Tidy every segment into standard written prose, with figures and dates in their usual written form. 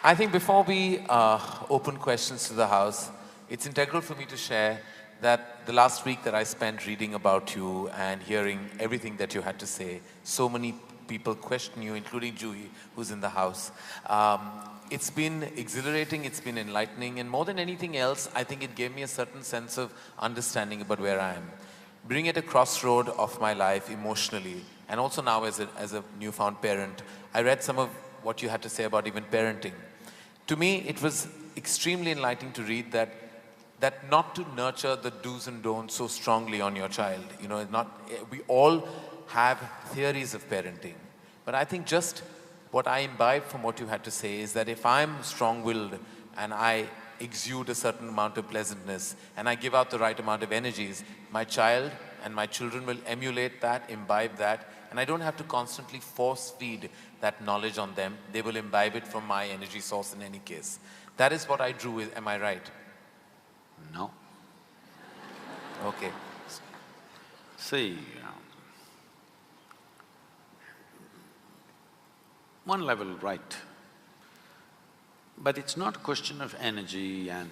I think before we open questions to the house, it's integral for me to share that the last week that I spent reading about you and hearing everything that you had to say, so many people question you, including Juhi, who's in the house. It's been exhilarating, it's been enlightening, and more than anything else, I think it gave me a certain sense of understanding about where I am. Being at a crossroad of my life emotionally, and also now as a newfound parent, I read some of what you had to say about even parenting. To me, it was extremely enlightening to read that not to nurture the do's and don'ts so strongly on your child. You know, we all have theories of parenting, but I think just what I imbibe from what you had to say is that if I'm strong-willed and I exude a certain amount of pleasantness and I give out the right amount of energies, my child and my children will emulate that, imbibe that, and I don't have to constantly force feed that knowledge on them. They will imbibe it from my energy source in any case. That is what I drew with, am I right? No. Okay. See, one level right, but it's not a question of energy and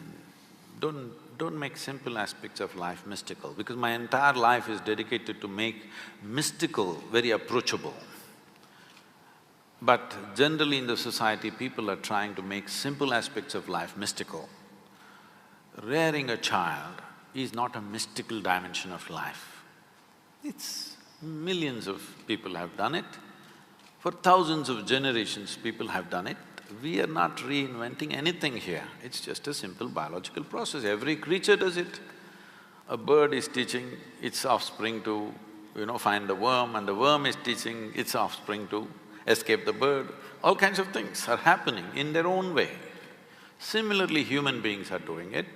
don't make simple aspects of life mystical, because my entire life is dedicated to make mystical very approachable. But generally in the society, people are trying to make simple aspects of life mystical. Rearing a child is not a mystical dimension of life. It's… millions of people have done it. For thousands of generations, people have done it. We are not reinventing anything here. It's just a simple biological process. Every creature does it. A bird is teaching its offspring to, find the worm, and the worm is teaching its offspring to escape the bird. All kinds of things are happening in their own way. Similarly, human beings are doing it,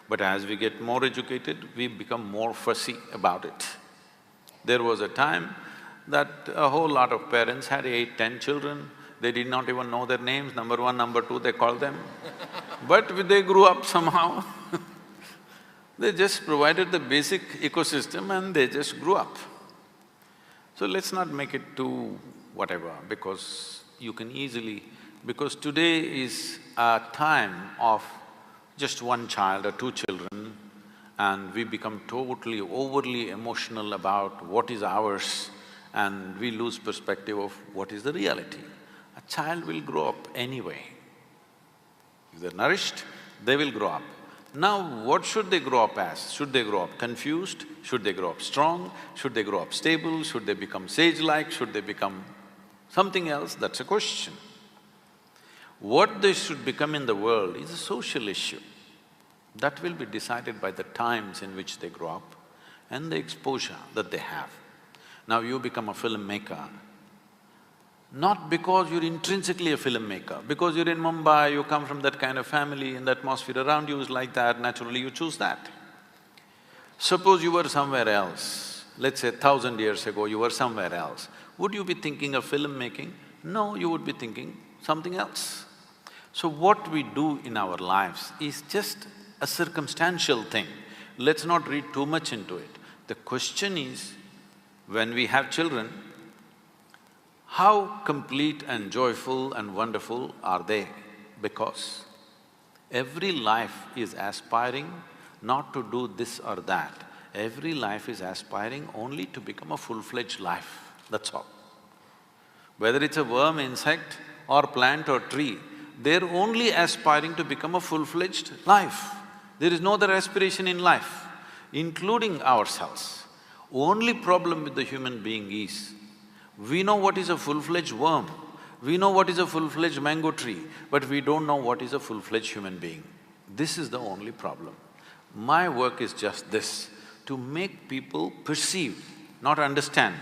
but as we get more educated, we become more fussy about it. There was a time that a whole lot of parents had 8, 10 children, they did not even know their names, number one, number two, they called them. But they grew up somehow they just provided the basic ecosystem and they just grew up. So let's not make it too whatever, because you can easily… because today is a time of just one child or two children, and we become totally, overly emotional about what is ours, and we lose perspective of what is the reality. A child will grow up anyway. If they're nourished, they will grow up. Now, what should they grow up as? Should they grow up confused? Should they grow up strong? Should they grow up stable? Should they become sage-like? Should they become something else? That's a question. What they should become in the world is a social issue. That will be decided by the times in which they grow up and the exposure that they have. Now you become a filmmaker, not because you're intrinsically a filmmaker, because you're in Mumbai, you come from that kind of family and the atmosphere around you is like that, naturally you choose that. Suppose you were somewhere else, let's say 1,000 years ago you were somewhere else, would you be thinking of filmmaking? No, you would be thinking something else. So what we do in our lives is just a circumstantial thing. Let's not read too much into it. The question is, when we have children, how complete and joyful and wonderful are they? Because every life is aspiring not to do this or that. Every life is aspiring only to become a full-fledged life, that's all. Whether it's a worm, insect or plant or tree, they're only aspiring to become a full-fledged life. There is no other aspiration in life, including ourselves. Only problem with the human being is, we know what is a full-fledged worm, we know what is a full-fledged mango tree, but we don't know what is a full-fledged human being. This is the only problem. My work is just this, to make people perceive, not understand.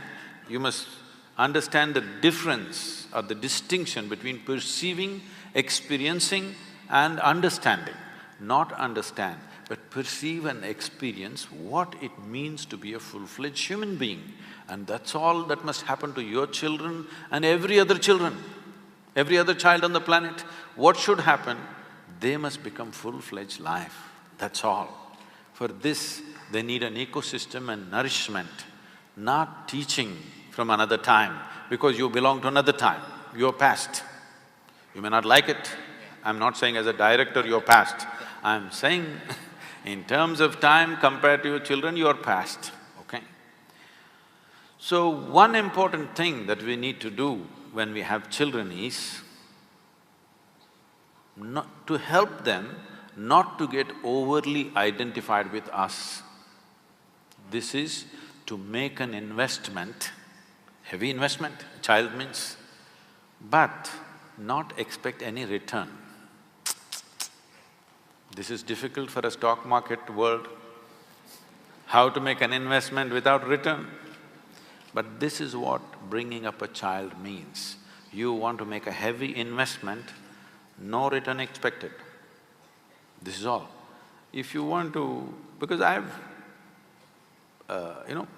You must understand the difference or the distinction between perceiving, experiencing and understanding. Not understand, but perceive and experience what it means to be a full-fledged human being. And that's all that must happen to your children and every other children, every other child on the planet. What should happen? They must become full-fledged life, that's all. For this, they need an ecosystem and nourishment, not teaching from another time, because you belong to another time, you're past. You may not like it, I'm not saying as a director you're past. I'm saying in terms of time compared to your children, you're past, okay? So one important thing that we need to do when we have children is not to help them not to get overly identified with us. This is to make an investment, heavy investment, child means, but not expect any return. This is difficult for a stock market world, how to make an investment without return. But this is what bringing up a child means. You want to make a heavy investment, no return expected. This is all. If you want to… because I've…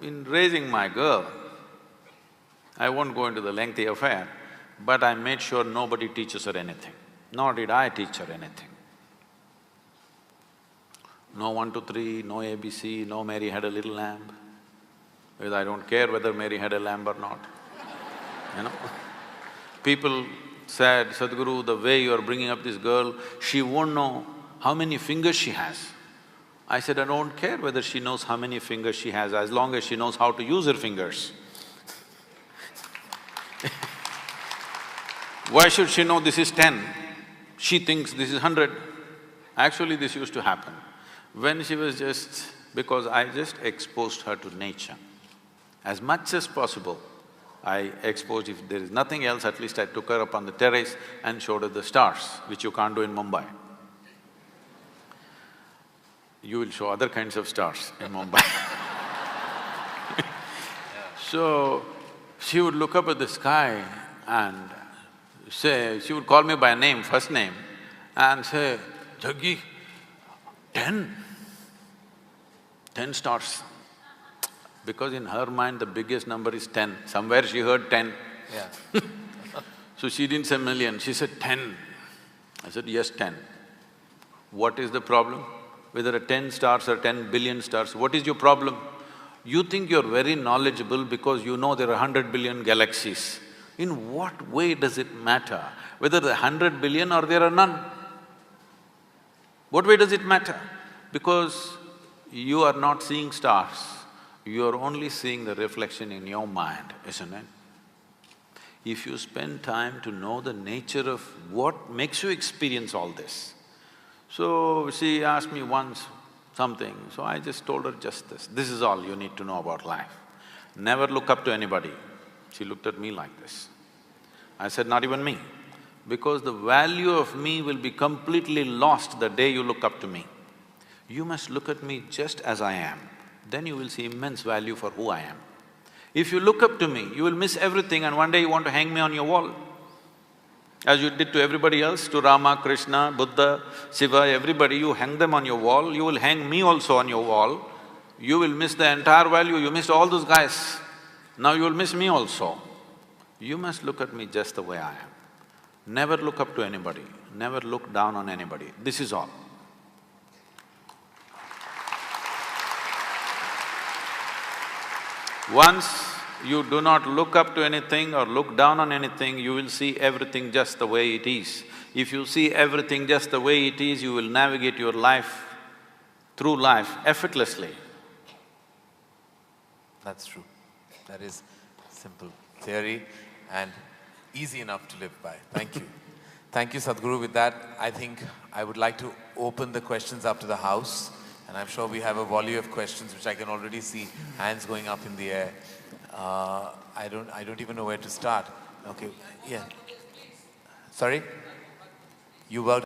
in raising my girl, I won't go into the lengthy affair, but I made sure nobody teaches her anything, nor did I teach her anything. No 1, 2, 3, no ABC, no Mary had a little lamb, because I don't care whether Mary had a lamb or not, you know. People said, Sadhguru, the way you are bringing up this girl, she won't know how many fingers she has. I said, I don't care whether she knows how many fingers she has, as long as she knows how to use her fingers. Why should she know this is 10? She thinks this is 100. Actually, this used to happen. When she was just… because I just exposed her to nature. As much as possible, I exposed… if there is nothing else, at least I took her up on the terrace and showed her the stars, which you can't do in Mumbai. You will show other kinds of stars in Mumbai. So, she would look up at the sky and say… she would call me by name, first name, and say, Jaggi, 10 stars. Because in her mind, the biggest number is 10. Somewhere she heard 10. Yeah. So she didn't say million, she said 10. I said, yes, 10. What is the problem? Whether a 10 stars or 10 billion stars, what is your problem? You think you're very knowledgeable because you know there are 100 billion galaxies. In what way does it matter whether there are 100 billion or there are none? What way does it matter? Because you are not seeing stars, you are only seeing the reflection in your mind, isn't it? If you spend time to know the nature of what makes you experience all this. So, she asked me once something, so I just told her just this is all you need to know about life. Never look up to anybody. She looked at me like this. I said, not even me, because the value of me will be completely lost the day you look up to me. You must look at me just as I am, then you will see immense value for who I am. If you look up to me, you will miss everything and one day you want to hang me on your wall. As you did to everybody else, to Rama, Krishna, Buddha, Shiva, everybody, you hang them on your wall, you will hang me also on your wall. You will miss the entire value, you missed all those guys. Now you will miss me also. You must look at me just the way I am. Never look up to anybody, never look down on anybody, this is all. Once you do not look up to anything or look down on anything, you will see everything just the way it is. If you see everything just the way it is, you will navigate your life, through life effortlessly. That's true. That is simple theory and easy enough to live by. Thank you. Thank you, Sadhguru. With that, I think I would like to open the questions up to the house. And I'm sure we have a volley of questions which I can already see hands going up in the air. I don't even know where to start. Okay, yeah. Sorry? You worked